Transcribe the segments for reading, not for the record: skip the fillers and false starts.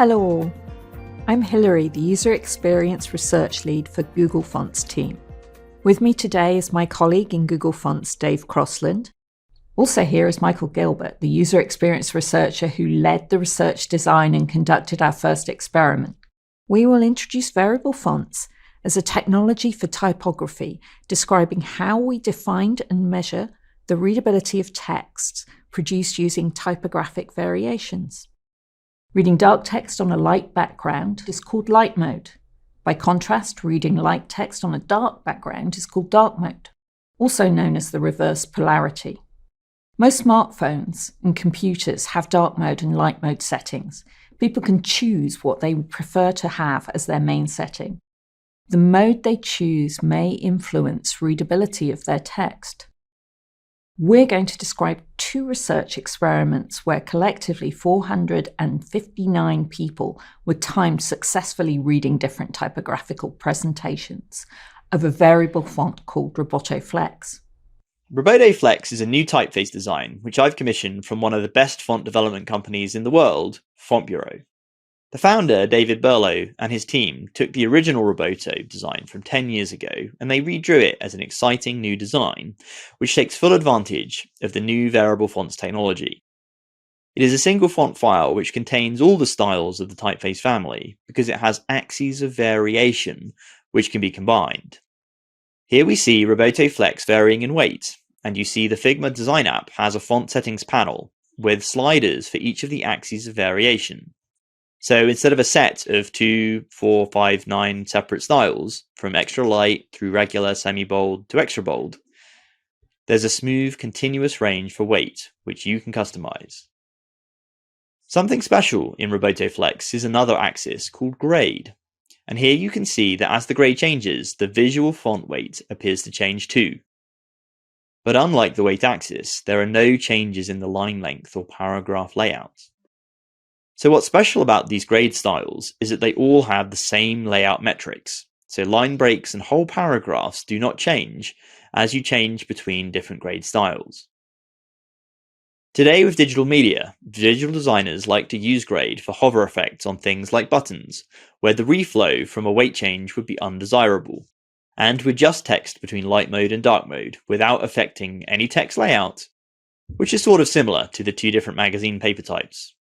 Hello all, I'm Hilary, the User Experience Research Lead for Google Fonts team. With me today is my colleague in Google Fonts, Dave Crossland. Also here is Michael Gilbert, the User Experience Researcher who led the research design and conducted our first experiment. We will introduce variable fonts as a technology for typography, describing how we defined and measure the readability of texts produced using typographic variations. Reading dark text on a light background is called light mode. By contrast, reading light text on a dark background is called dark mode, also known as the reverse polarity. Most smartphones and computers have dark mode and light mode settings. People can choose what they would prefer to have as their main setting. The mode they choose may influence readability of their text. We're going to describe two research experiments where collectively 459 people were timed successfully reading different typographical presentations of a variable font called RobotoFlex. RobotoFlex is a new typeface design which I've commissioned from one of the best font development companies in the world, Font Bureau. The founder, David Berlow, and his team took the original Roboto design from 10 years ago and they redrew it as an exciting new design, which takes full advantage of the new variable fonts technology. It is a single font file which contains all the styles of the typeface family because it has axes of variation which can be combined. Here we see RobotoFlex varying in weight, and you see the Figma design app has a font settings panel with sliders for each of the axes of variation. So instead of a set of 2, 4, 5, 9 separate styles, from extra light through regular semi-bold to extra bold, there's a smooth, continuous range for weight, which you can customize. Something special in RobotoFlex is another axis called grade. And here you can see that as the grade changes, the visual font weight appears to change too. But unlike the weight axis, there are no changes in the line length or paragraph layout. So what's special about these grade styles is that they all have the same layout metrics. So line breaks and whole paragraphs do not change as you change between different grade styles. Today with digital media, digital designers like to use grade for hover effects on things like buttons, where the reflow from a weight change would be undesirable, and with just text between light mode and dark mode without affecting any text layout, which is sort of similar to the two different magazine paper types.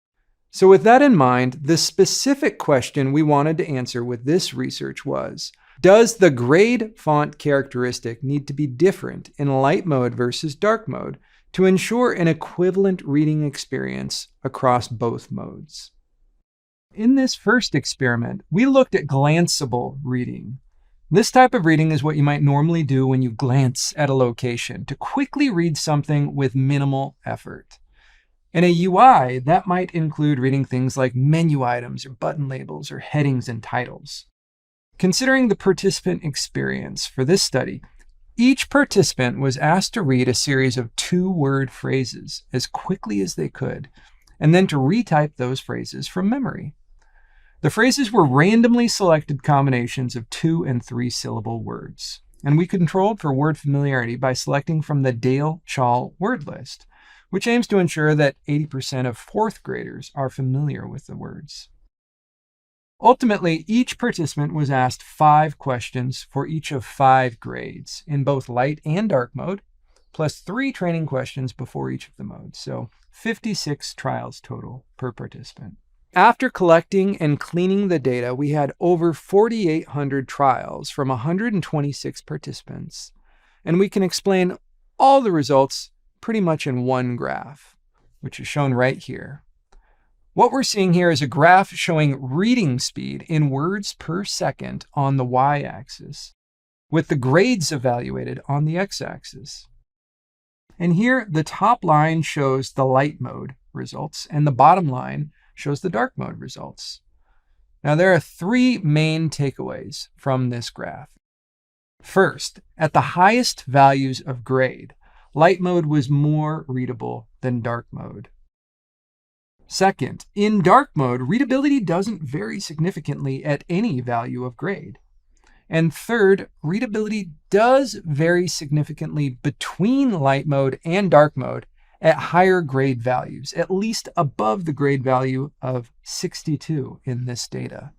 So with that in mind, the specific question we wanted to answer with this research was, does the grade font characteristic need to be different in light mode versus dark mode to ensure an equivalent reading experience across both modes? In this first experiment, we looked at glanceable reading. This type of reading is what you might normally do when you glance at a location to quickly read something with minimal effort. In a UI, that might include reading things like menu items or button labels or headings and titles. Considering the participant experience for this study, each participant was asked to read a series of 2-word phrases as quickly as they could, and then to retype those phrases from memory. The phrases were randomly selected combinations of 2- and 3-syllable words, and we controlled for word familiarity by selecting from the Dale-Chall word list, which aims to ensure that 80% of 4th graders are familiar with the words. Ultimately, each participant was asked 5 questions for each of 5 grades in both light and dark mode, plus 3 training questions before each of the modes. So 56 trials total per participant. After collecting and cleaning the data, we had over 4,800 trials from 126 participants, and we can explain all the results pretty much in one graph, which is shown right here. What we're seeing here is a graph showing reading speed in words per second on the y-axis, with the grades evaluated on the x-axis. And here, the top line shows the light mode results, and the bottom line shows the dark mode results. Now, there are 3 main takeaways from this graph. First, at the highest values of grade, light mode was more readable than dark mode. Second, in dark mode, readability doesn't vary significantly at any value of grade. And third, readability does vary significantly between light mode and dark mode at higher grade values, at least above the grade value of 62 in this data.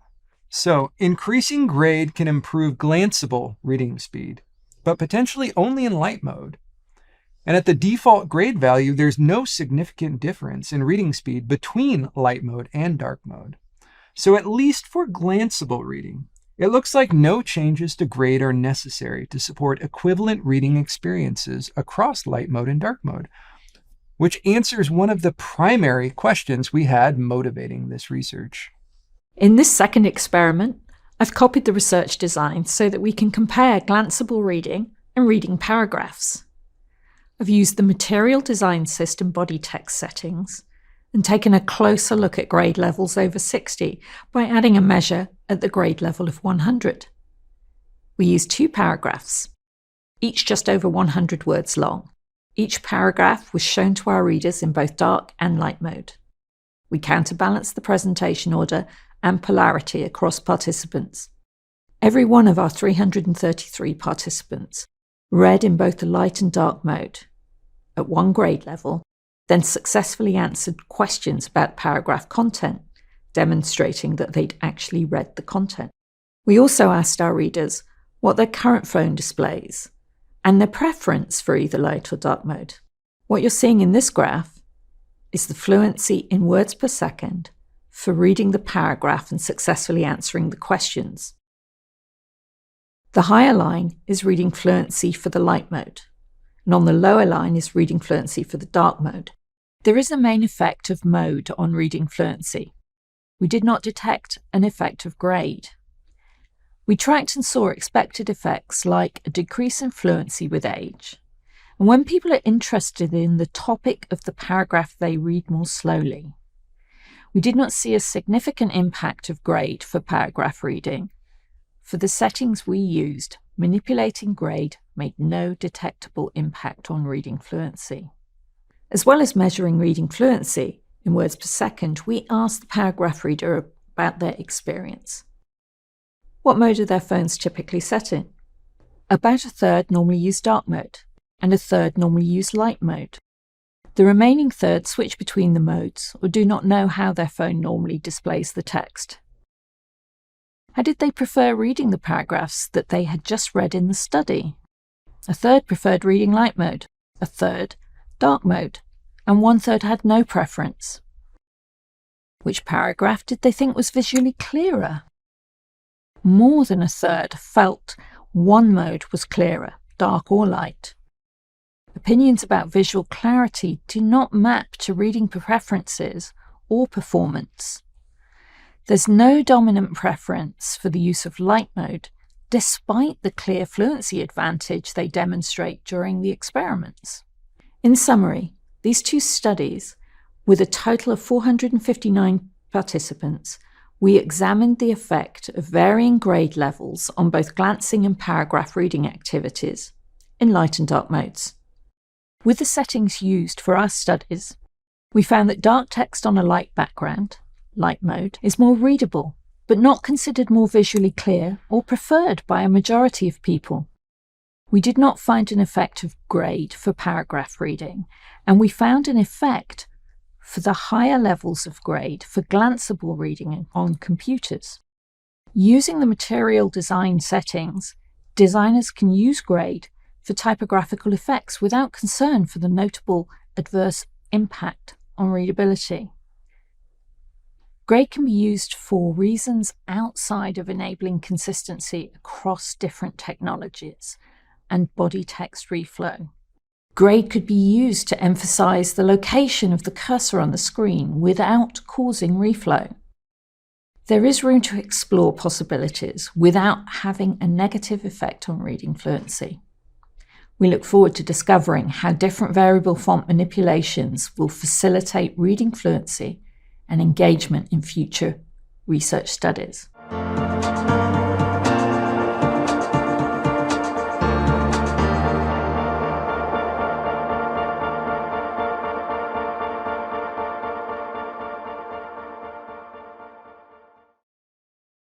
So increasing grade can improve glanceable reading speed, but potentially only in light mode. And at the default grade value, there's no significant difference in reading speed between light mode and dark mode. So at least for glanceable reading, it looks like no changes to grade are necessary to support equivalent reading experiences across light mode and dark mode, which answers one of the primary questions we had motivating this research. In this second experiment, I've copied the research design so that we can compare glanceable reading and reading paragraphs. I've used the material design system body text settings and taken a closer look at grade levels over 60 by adding a measure at the grade level of 100. We used 2 paragraphs, each just over 100 words long. Each paragraph was shown to our readers in both dark and light mode. We counterbalanced the presentation order and polarity across participants. Every one of our 333 participants read in both the light and dark mode at one grade level, then successfully answered questions about paragraph content, demonstrating that they'd actually read the content. We also asked our readers what their current phone displays and their preference for either light or dark mode. What you're seeing in this graph is the fluency in words per second for reading the paragraph and successfully answering the questions. The higher line is reading fluency for the light mode, and on the lower line is reading fluency for the dark mode. There is a main effect of mode on reading fluency. We did not detect an effect of grade. We tracked and saw expected effects like a decrease in fluency with age, and when people are interested in the topic of the paragraph, they read more slowly. We did not see a significant impact of grade for paragraph reading. For the settings we used, manipulating grade made no detectable impact on reading fluency. As well as measuring reading fluency in words per second, we asked the paragraph reader about their experience. What mode are their phones typically set in? About a third normally use dark mode, and a third normally use light mode. The remaining third switch between the modes or do not know how their phone normally displays the text. How did they prefer reading the paragraphs that they had just read in the study? A third preferred reading light mode, a third dark mode, and 1/3 had no preference. Which paragraph did they think was visually clearer? More than a third felt one mode was clearer, dark or light. Opinions about visual clarity do not map to reading preferences or performance. There's no dominant preference for the use of light mode, despite the clear fluency advantage they demonstrate during the experiments. In summary, these 2 studies, with a total of 459 participants, we examined the effect of varying grade levels on both glancing and paragraph reading activities in light and dark modes. With the settings used for our studies, we found that dark text on a light background, light mode, is more readable, but not considered more visually clear or preferred by a majority of people. We did not find an effect of grade for paragraph reading, and we found an effect for the higher levels of grade for glanceable reading on computers. Using the material design settings, designers can use grade for typographical effects without concern for the notable adverse impact on readability. Grade can be used for reasons outside of enabling consistency across different technologies and body text reflow. Grade could be used to emphasize the location of the cursor on the screen without causing reflow. There is room to explore possibilities without having a negative effect on reading fluency. We look forward to discovering how different variable font manipulations will facilitate reading fluency and engagement in future research studies.